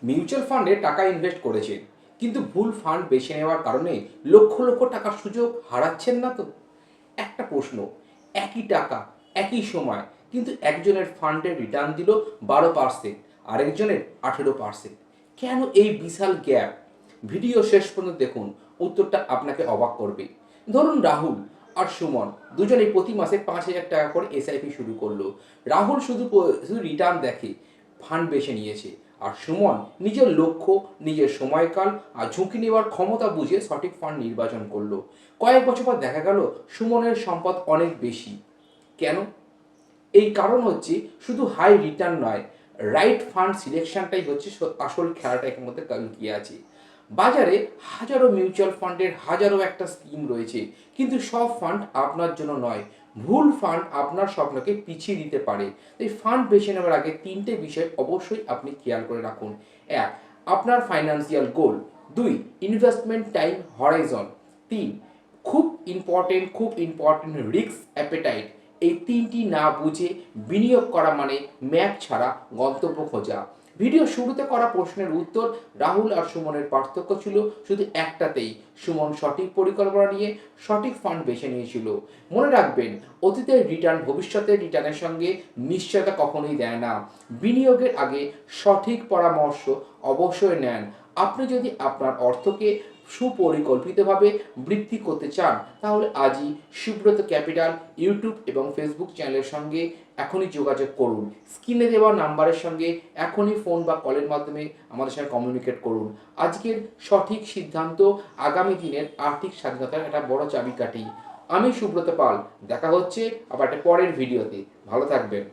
Mutual ফান্ডে টাকা invest করেছেন, কিন্তু ভুল ফান্ড বেছে নেওয়ার কারণে লক্ষ লক্ষ টাকার সুযোগ হারাচ্ছেন না তো? একটা প্রশ্ন, একই টাকা একই সময়, কিন্তু একজনের ফান্ডের রিটার্ন দিল 12%, আরেকজনের 18%। কেন এই বিশাল গ্যাপ? ভিডিও শেষ পর্যন্ত দেখুন, উত্তরটা আপনাকে অবাক করবে। ধরুন রাহুল আর সুমন দুজনেই প্রতি মাসে 5,000 টাকা করে এসআইপি শুরু করলো। রাহুল শুধু রিটার্ন দেখে, ফান্ড বেছে নিয়েছে। আর সুমন নিজের লক্ষ্য, নিজের সময়কাল আর ঝুঁকি নেওয়ার ক্ষমতা বুঝে সঠিক ফান্ড নির্বাচন করলো। কয়েক বছর পর দেখা গেল সুমনের সম্পদ অনেক বেশি। কেন? এই কারণ হচ্ছে শুধু হাই রিটার্ন নয়, রাইট ফান্ড সিলেকশনটাই হচ্ছে আসল খেলাটা এর মধ্যে লুকিয়ে আছে। বাজারে হাজারো মিউচুয়াল ফান্ডের হাজারো একটা স্কিম রয়েছে, কিন্তু সব ফান্ড আপনার জন্য নয়। ভুল ফান্ড আপনার স্বপ্নকে পিছিয়ে দিতে পারে। তাই ফান্ড বেছে নেওয়ার আগে 3টে বিষয় অবশ্যই আপনি খেয়াল করে রাখুন। 1, আপনার ফাইন্যান্সিয়াল গোল। 2, ইনভেস্টমেন্ট টাইম হরাইজন। 3, খুব ইম্পর্টেন্ট রিস্ক অ্যাপেটাইট। এই 3টি না বুঝে বিনিয়োগ করা মানে ম্যাপ ছাড়া গন্তব্য খোঁজা। ভিডিও শুরুতে করা প্রশ্নের উত্তর, রাহুল আর সুমনের পার্থক্য ছিল শুধু একটাতেই, সুমন সঠিক পরিকল্পনা নিয়ে সঠিক ফান্ড বেছে নিয়েছিল। মনে রাখবেন, অতীতের রিটার্ন ভবিষ্যতের রিটার্নের সঙ্গে নিশ্চয়তা কখনোই দেয় না। বিনিয়োগের আগে সঠিক পরামর্শ অবশ্যই নেন। আপনি যদি আপনার অর্থকে সুপরিকল্পিতভাবে বৃদ্ধি করতে চান, তাহলে আজই সুব্রত ক্যাপিটাল ইউটিউব এবং ফেসবুক চ্যানেলের সঙ্গে এখনই যোগাযোগ করুন। স্ক্রিনে দেওয়া নাম্বারের সঙ্গে এখনই ফোন বা কলের মাধ্যমে আমাদের সঙ্গে কমিউনিকেট করুন। আজকের সঠিক সিদ্ধান্ত আগামী দিনের আর্থিক স্বাধীনতার একটা বড় চাবিকাঠি। আমি সুব্রত পাল, দেখা হচ্ছে আবার একটা পরের ভিডিওতে। ভালো থাকবেন।